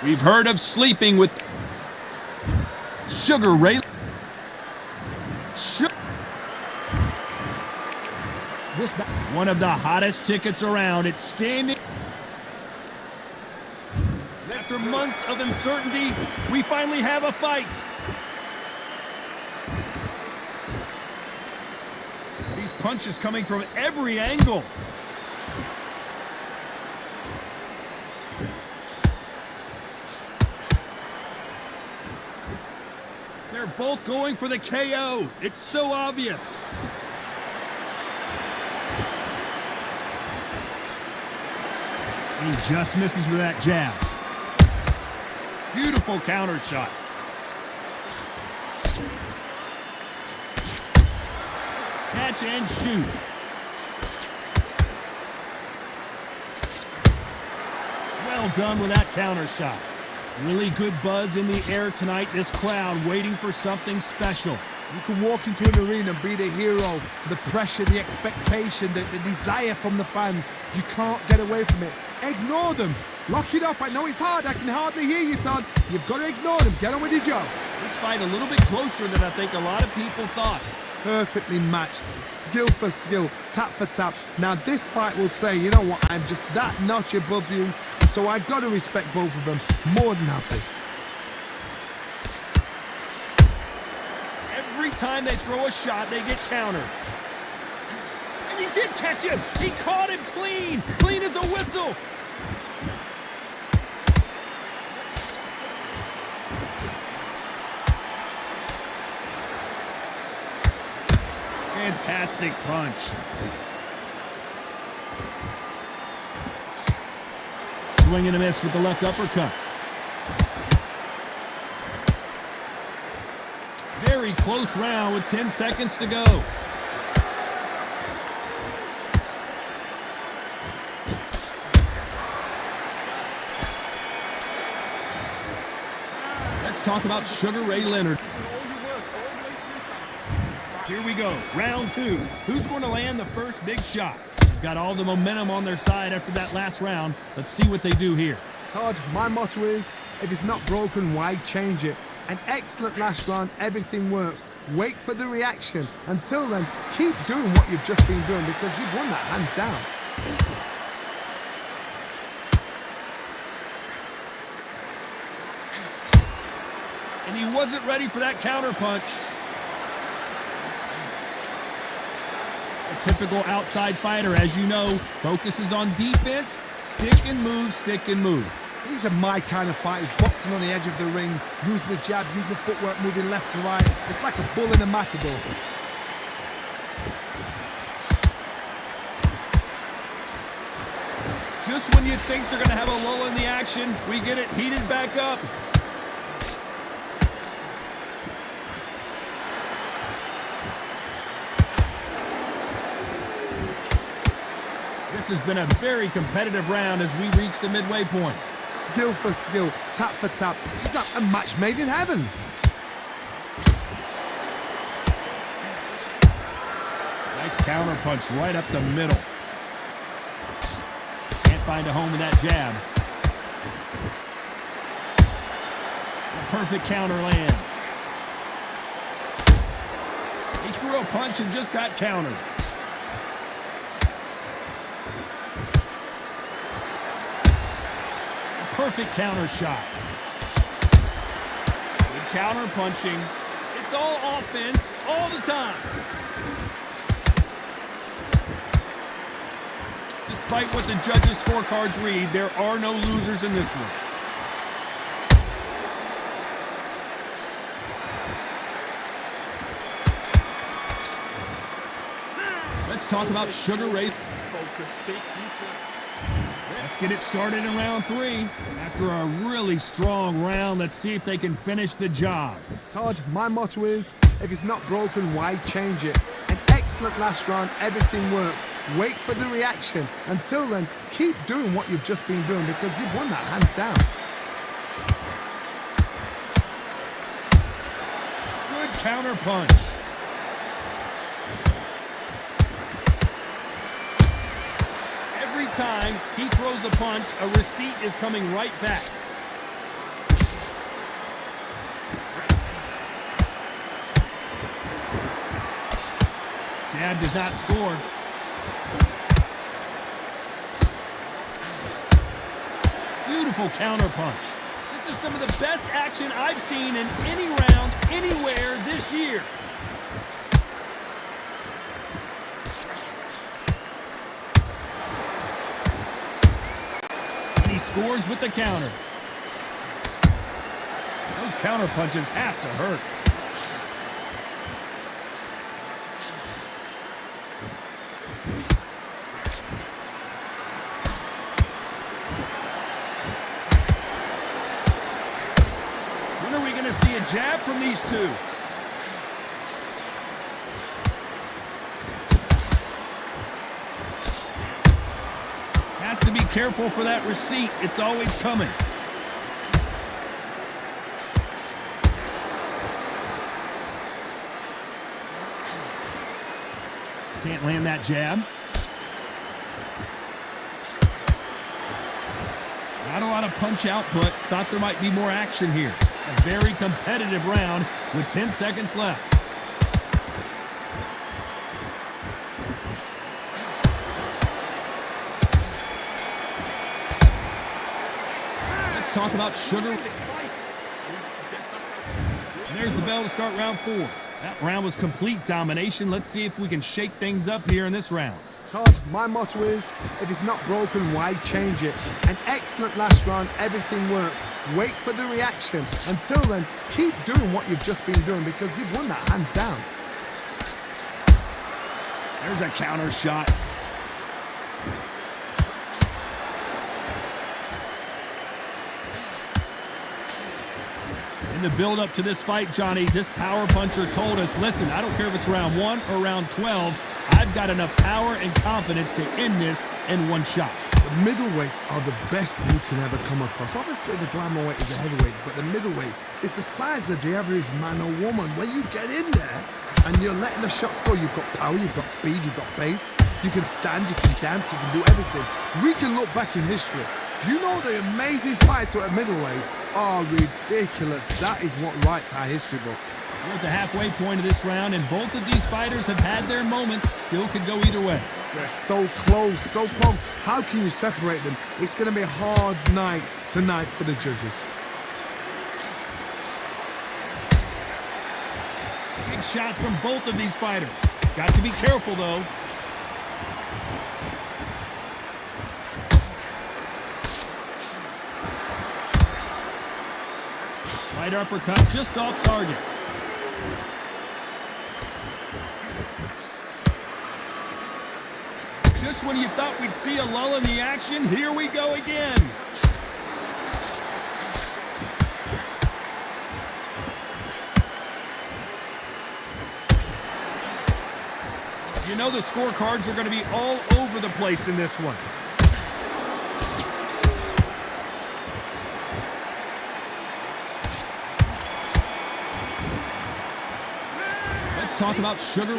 We've heard of sleeping with Sugar Ray. One of the hottest tickets around. It's standing. After months of uncertainty, we finally have a fight. These punches coming from every angle. They're both going for the KO. It's so obvious. He just misses with that jab. Beautiful counter shot. Catch and shoot. Well done with that counter shot. Really good buzz in the air tonight. This crowd waiting for something special. You can walk into an arena and be the hero. The pressure, the expectation, the desire from the fans. You can't get away from it. Ignore them. Lock it off. I know it's hard. I can hardly hear you, Todd. You've got to ignore them. Get on with your job. This fight a little bit closer than I think a lot of people thought. Perfectly matched. Skill for skill. Tap for tap. Now this fight will say, you know what? I'm just that notch above you. So I got to respect both of them. More than happy. Every time they throw a shot, they get countered. And he did catch him. He caught him clean. Clean as a whistle. Fantastic punch. Swing and a miss with the left uppercut. Very close round with 10 seconds to go. Let's talk about Sugar Ray Leonard. Here we go, round two. Who's going to land the first big shot? Got all the momentum on their side after that last round. Let's see what they do here. Todd, my motto is, if it's not broken, why change it? An excellent last round, everything works. Wait for the reaction. Until then, keep doing what you've just been doing because you've won that hands down. And he wasn't ready for that counter punch. A typical outside fighter, as you know, focuses on defense, stick and move, stick and move. These are my kind of fighters, boxing on the edge of the ring, using the jab, using the footwork, moving left to right. It's like a bull in a matador. Just when you think they're going to have a lull in the action, we get it heated back up. This has been a very competitive round as we reach the midway point. Skill for skill, tap for tap. It's not a match made in heaven. Nice counter punch right up the middle. Can't find a home with that jab. A perfect counter lands. He threw a punch and just got countered. Perfect counter shot. Good counter punching. It's all offense all the time. Despite what the judges' scorecards read, there are no losers in this one. Let's talk about Sugar Ray. Let's get it started in round three. After a really strong round, let's see if they can finish the job. Todd, my motto is, if it's not broken, why change it? An excellent last round, everything works. Wait for the reaction. Until then, keep doing what you've just been doing because you've won that hands down. Good counter punch. Every time he throws a punch, a receipt is coming right back. Jab does not score. Beautiful counter punch. This is some of the best action I've seen in any round, anywhere this year. And he scores with the counter. Those counter punches have to hurt. When are we going to see a jab from these two? Has to be careful for that receipt. It's always coming. Can't land that jab. Not a lot of punch output. Thought there might be more action here. A very competitive round with 10 seconds left. Let's talk about sugar. And there's the bell to start round 4. That round was complete domination. Let's see if we can shake things up here in this round. Todd, my motto is, if it's not broken, why change it? An excellent last round, everything works. Wait for the reaction. Until then, keep doing what you've just been doing because you've won that hands down. There's a counter shot. In the build-up to this fight, Johnny, this power puncher told us, listen, I don't care if it's round 1 or round 12, I've got enough power and confidence to end this in one shot. The middleweights are the best you can ever come across. Obviously, the glamour weight is a heavyweight, but the middleweight is the size of the average man or woman. When you get in there and you're letting the shots go, you've got power, you've got speed, you've got pace, you can stand, you can dance, you can do everything. We can look back in history. Do you know the amazing fights at middleweight are ridiculous? That is what writes our history book. We're at the halfway point of this round, and both of these fighters have had their moments. Still could go either way. They're so close, so close. How can you separate them? It's going to be a hard night tonight for the judges. Big shots from both of these fighters. Got to be careful, though. Right uppercut just off target. Just when you thought we'd see a lull in the action, here we go again. You know the scorecards are going to be all over the place in this one. Let's talk about sugar.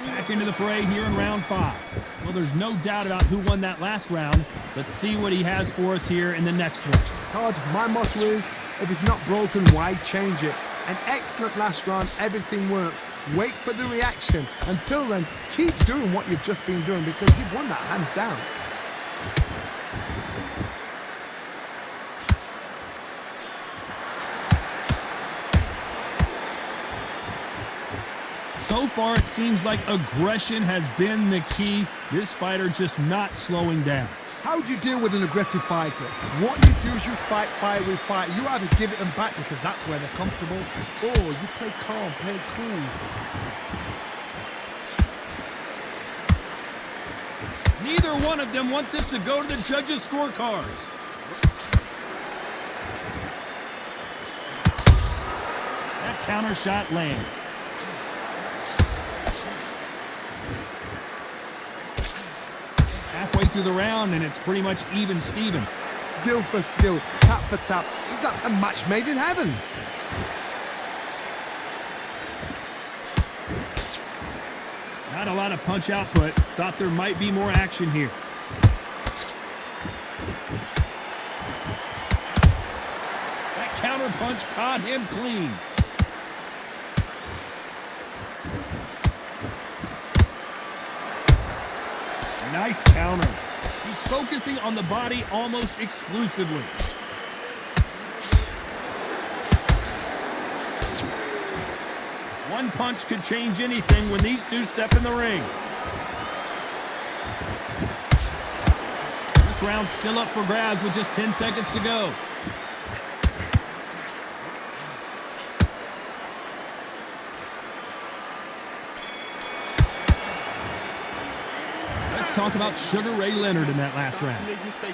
Back into the fray here in round 5. Well, there's no doubt about who won that last round. Let's see what he has for us here in the next one. Todd, my motto is, if it's not broken, why change it? An excellent last round, everything works. Wait for the reaction. Until then, keep doing what you've just been doing because you've won that hands down. So far, it seems like aggression has been the key. This fighter just not slowing down. How do you deal with an aggressive fighter? What you do is you fight fire with fight. You either give it them back because that's where they're comfortable, or you play calm, play cool. Neither one of them want this to go to the judges' scorecards. That counter shot lands. Halfway through the round, and it's pretty much even Steven. Skill for skill, tap for tap. Just like a match made in heaven. Not a lot of punch output. Thought there might be more action here. That counter punch caught him clean. Nice counter. He's focusing on the body almost exclusively. One punch could change anything when these two step in the ring. This round's still up for grabs with just 10 seconds to go. Let's talk about Sugar Ray Leonard in that last round.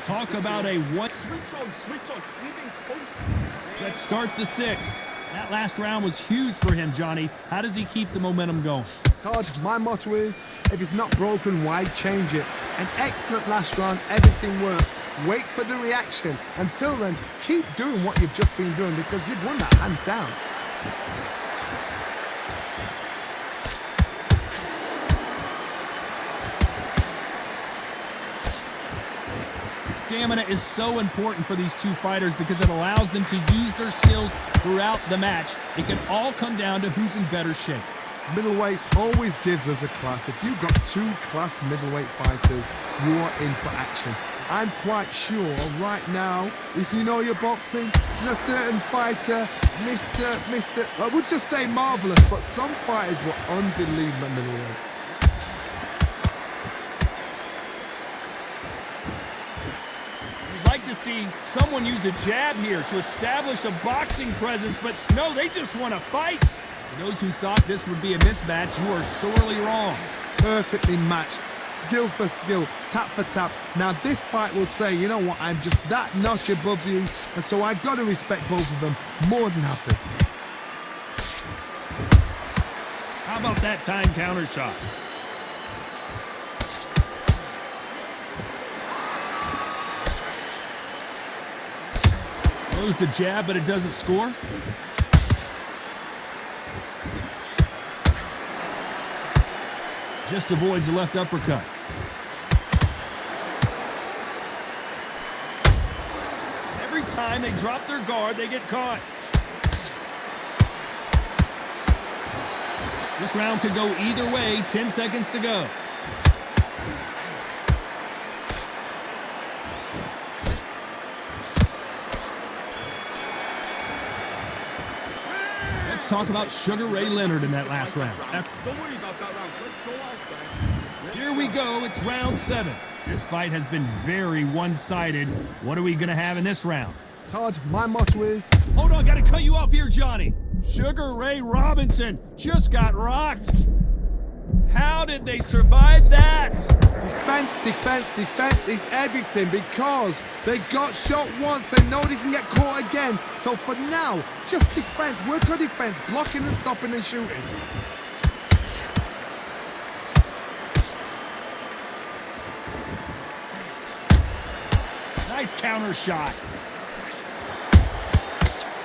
Talk about a one. Switch on. Let's start the sixth. That last round was huge for him, Johnny. How does he keep the momentum going? Todd, my motto is, if it's not broken, why change it? An excellent last round, everything works. Wait for the reaction. Until then, keep doing what you've just been doing because you've won that hands down. Stamina is so important for these two fighters because it allows them to use their skills throughout the match. It can all come down to who's in better shape. Middleweights always gives us a class. If you've got two class middleweight fighters, you are in for action. I'm quite sure right now, if you know your boxing, there's a certain fighter, Mr. I would just say marvelous, but some fighters were unbelievable middleweight. To see someone use a jab here to establish a boxing presence, but no, they just want to fight. For those who thought this would be a mismatch, you are sorely wrong. Perfectly matched, skill for skill, tap for tap. Now this fight will say, you know what, I'm just that notch above you, and so I've got to respect both of them more than happy. How about that time counter shot? Throws the jab, but it doesn't score. Just avoids the left uppercut. Every time they drop their guard, they get caught. This round could go either way. 10 seconds to go. Let's talk about Sugar Ray Leonard in that last round. Don't worry about that round. Let's go out there. Here we go. It's round 7. This fight has been very one-sided. What are we going to have in this round? Todd, my motto is... Hold on, got to cut you off here, Johnny. Sugar Ray Robinson just got rocked. How did they survive that? Defense is everything because they got shot once. They know they can get caught again. So for now, just defense. Work on defense. Blocking and stopping and shooting. Nice counter shot.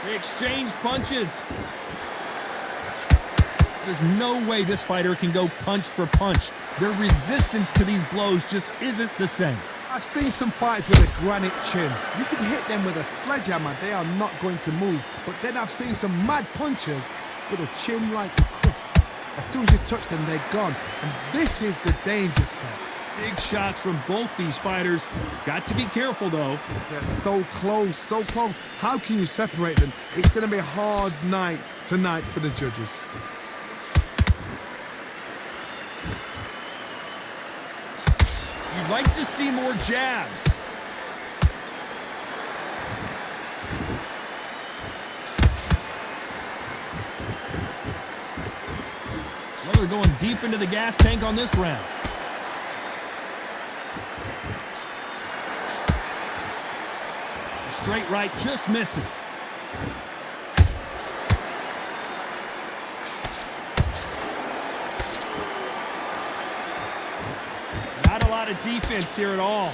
They exchange punches. There's no way this fighter can go punch for punch. Their resistance to these blows just isn't the same. I've seen some fighters with a granite chin. You can hit them with a sledgehammer, they are not going to move. But then I've seen some mad punchers with a chin like a crisp. As soon as you touch them, they're gone. And this is the danger spot. Big shots from both these fighters. Got to be careful, though. They're so close, so close. How can you separate them? It's going to be a hard night tonight for the judges. You'd like to see more jabs. Well, they're going deep into the gas tank on this round. The straight right just misses. Not a lot of defense here at all.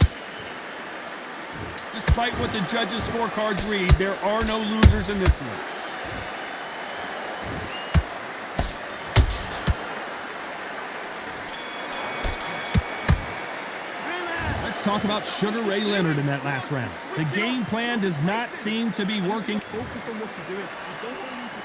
Despite what the judges' scorecards read, there are no losers in this one. Let's talk about Sugar Ray Leonard in that last round. The game plan does not seem to be working. Focus on what you're doing. You don't want to use this.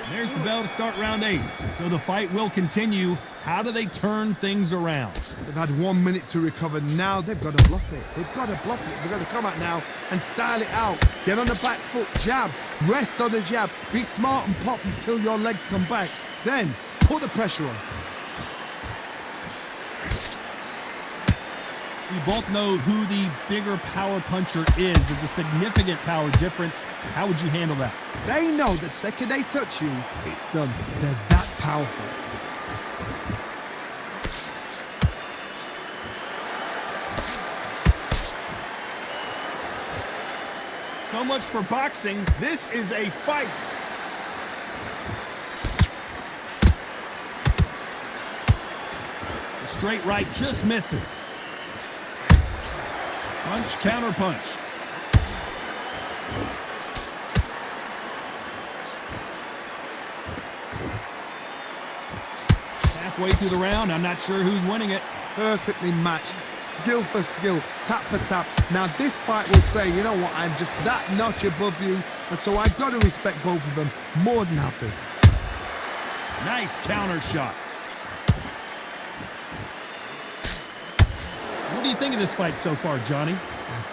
There's the bell to start round 8. So the fight will continue. How do they turn things around? They've had 1 minute to recover. Now they've got to bluff it. They've got to bluff it. They've got to come out now and style it out. Get on the back foot, jab. Rest on the jab. Be smart and pop until your legs come back. Then put the pressure on. We both know who the bigger power puncher is. There's a significant power difference. How would you handle that? They know the second they touch you, it's done. They're that powerful. So much for boxing. This is a fight. The straight right just misses. Punch, counter punch. Halfway through the round, I'm not sure who's winning it. Perfectly matched. Skill for skill, tap for tap. Now this fight will say, you know what, I'm just that notch above you, and so I've got to respect both of them. More than happy. Nice counter shot. What do you think of this fight so far, Johnny?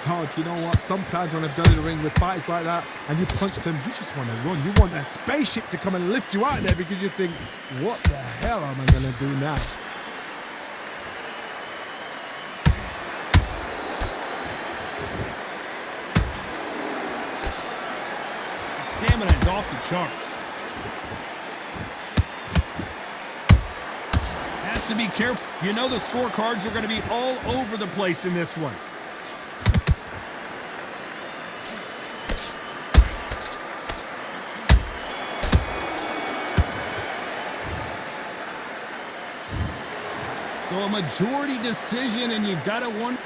Todd, you know what? Sometimes when I've done in the ring with fights like that and you punch them, you just want to run. You want that spaceship to come and lift you out there because you think, what the hell am I going to do now? Stamina is off the charts. Has to be careful. You know the scorecards are going to be all over the place in this one. So a majority decision, and you've got to wonder.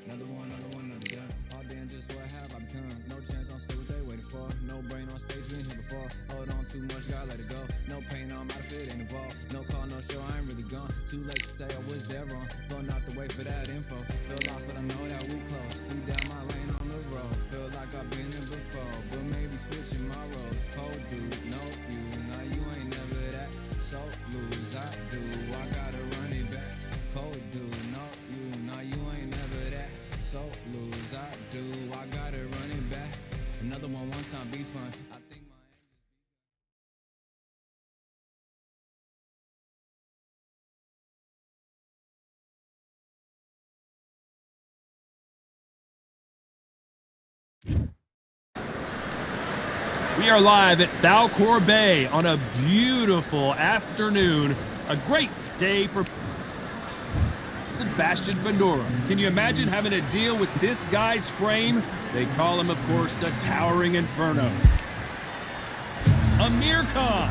Another one, another gun. All damn, just what have I become? No chance, I'm still what they waiting for. No brain on stage, we ain't here before. Hold on too much, gotta let it go. No pain, I'm out of it, ain't involved. No call, no show, I ain't really gone. Too late to say I was there wrong. Phone out the way for that info. Feel lost, but I know that we close. We down my lane on the road. Feel like I've been there before, but maybe switching my roles. Cold dude, no you, now you ain't never that. So lose, I do, I gotta run it back. Cold dude, no you, now you ain't never that. So lose, I do, I gotta run it back. Another one time be fun. I think my We are live at Valcour Bay on a beautiful afternoon. A great day for Sebastian Fundora. Can you imagine having to deal with this guy's frame? They call him, of course, the Towering Inferno. Amir Khan.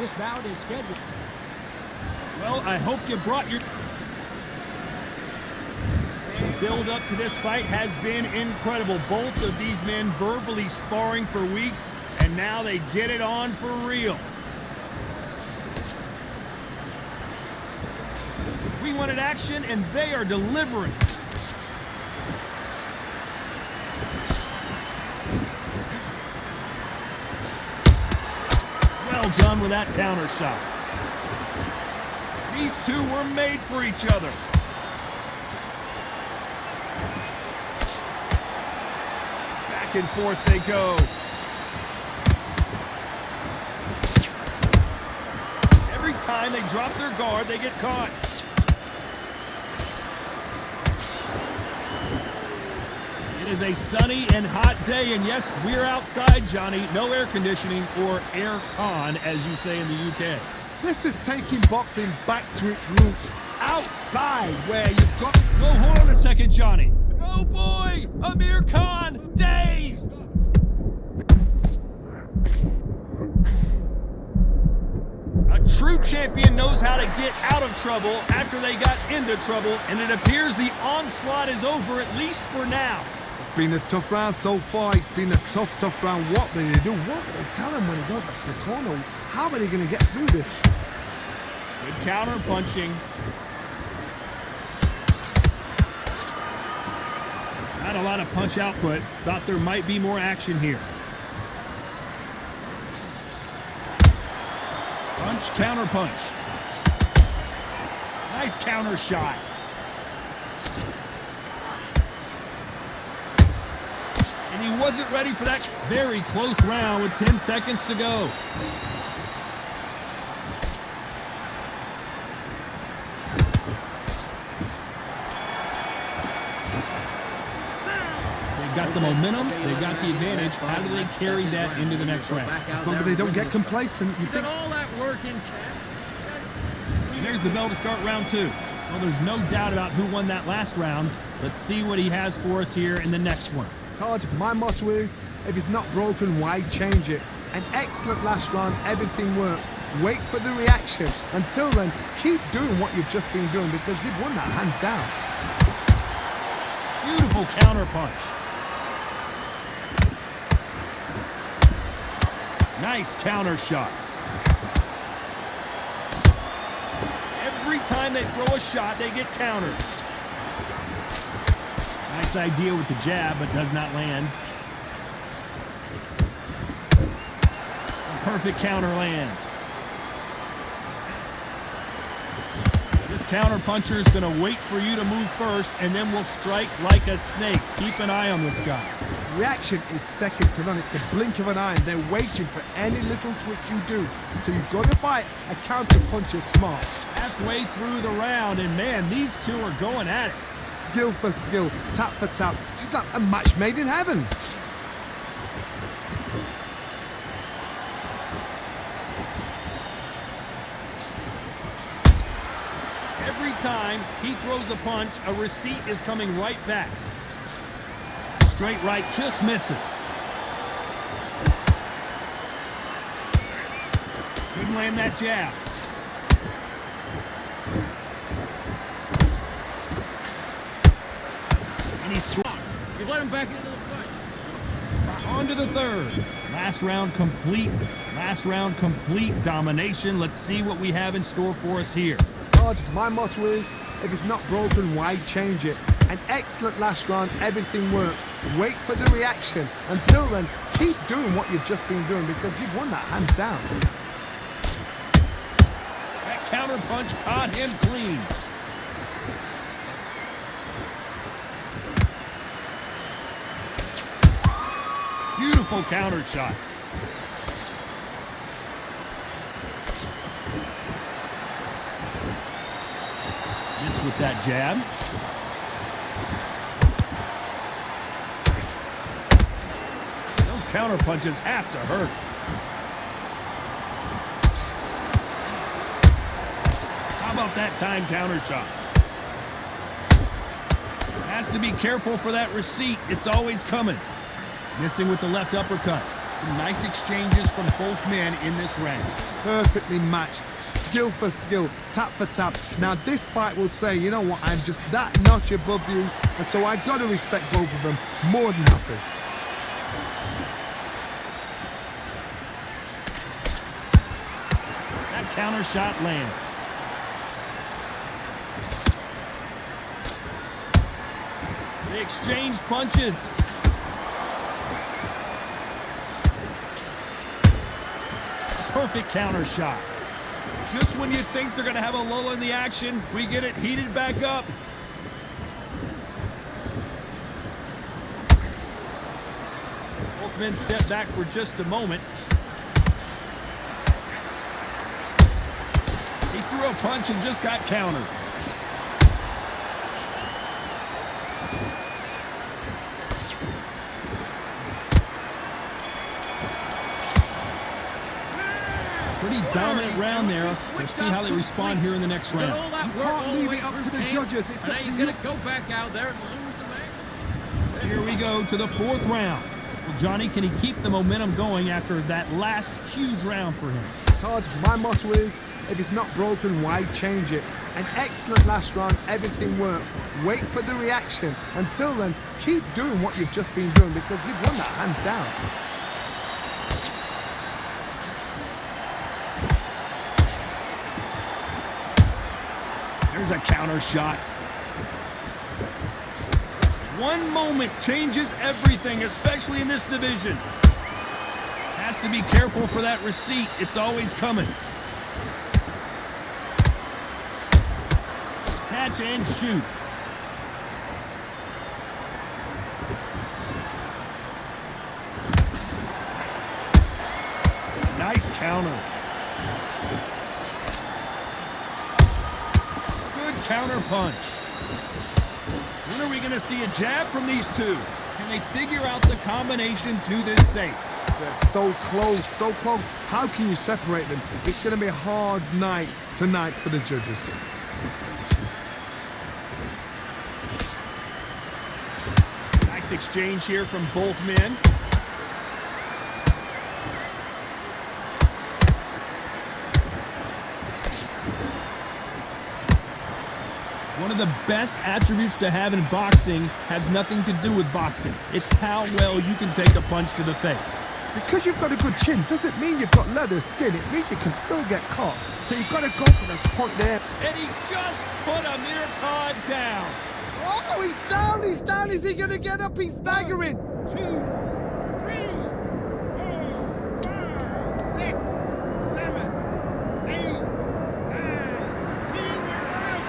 This bout is scheduled. Well, I hope you brought your... The build up to this fight has been incredible. Both of these men verbally sparring for weeks, and now they get it on for real. We wanted action, and they are delivering. Well done with that counter shot. These two were made for each other. Back and forth they go. Every time they drop their guard, they get caught. It is a sunny and hot day, and yes, we're outside, Johnny. No air conditioning, or air con, as you say in the UK. This is taking boxing back to its roots. Outside, where you've got... Whoa, hold on a second, Johnny. Oh boy! Amir Khan, dazed! A true champion knows how to get out of trouble after they got into trouble, and it appears the onslaught is over, at least for now. It's been a tough round so far. It's been a tough round. What will they do? What will they tell him when he goes back to the corner? How are they going to get through this? Good counter punching. Not a lot of punch output. Thought there might be more action here. Punch, counter punch. Nice counter shot. And he wasn't ready for that very close round with 10 seconds to go. Got the momentum, they've got the advantage. How do they carry that into the next round? As long as they don't get complacent, you think. all that work in And there's the bell to start round two. Well, there's no doubt about who won that last round. Let's see what he has for us here in the next one. Todd, my motto is, if it's not broken, why change it? An excellent last round, everything works. Wait for the reaction. Until then, keep doing what you've just been doing because you've won that hands down. Beautiful counter punch. Nice counter shot. Every time they throw a shot, they get countered. Nice idea with the jab, but does not land. Perfect counter lands. This counter puncher is going to wait for you to move first, and then will strike like a snake. Keep an eye on this guy. Reaction is second to none. It's the blink of an eye, and they're waiting for any little twitch you do. So you've got to fight a counter puncher smart. Halfway through the round, and man, these two are going at it. Skill for skill, tap for tap. Just like a match made in heaven. Every time he throws a punch, a receipt is coming right back. Straight right just misses. Couldn't land that jab. And he scored. You let him back into the fight. On to the third. Last round complete. Last round complete domination. Let's see what we have in store for us here. Todd, my motto is, if it's not broken, why change it? An excellent last round, everything works. Wait for the reaction. Until then, keep doing what you've just been doing because you've won that hands down. That counter punch caught him clean. Beautiful counter shot. This with that jab. Those counter punches have to hurt. How about that time counter shot? Has to be careful for that receipt. It's always coming. Missing with the left uppercut. Some nice exchanges from both men in this round. Perfectly matched. Skill for skill, tap for tap. Now this fight will say, you know what, I'm just that notch above you, and so I got to respect both of them more than nothing. That counter shot lands. They exchange punches. Perfect counter shot. Just when you think they're going to have a lull in the action, we get it heated back up. Both men step back for just a moment. He threw a punch and just got countered. Pretty dominant round there. We'll see how they respond here in the next round. All that You work can't all the leave way it up through to the camp, judges. It's and up now to you're you. gonna go back out there and lose the match. go to the fourth round. Well, Johnny, can he keep the momentum going after that last huge round for him? Todd, my motto is, if it's not broken, why change it? An excellent last round, everything works. Wait for the reaction. Until then, keep doing what you've just been doing because you've won that hands down. There's a counter shot. One moment changes everything, especially in this division. Has to be careful for that receipt. It's always coming. Catch and shoot. Nice counter. Good counter punch. When are we going to see a jab from these two? Can they figure out the combination to this safe? They're so close, so close. How can you separate them? It's going to be a hard night tonight for the judges. Nice exchange here from both men. One of the best attributes to have in boxing has nothing to do with boxing. It's how well you can take a punch to the face. Because you've got a good chin doesn't mean you've got leather skin. It means you can still get caught. So you've got to go for this point there. And he just put Amir Khan down. Oh, he's down, he's down. Is he going to get up? He's staggering. 1, 2, 3, 4, 5, 6, 7, 8, 9, 10, you're out.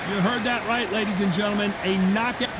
You heard that right, ladies and gentlemen. A knockout.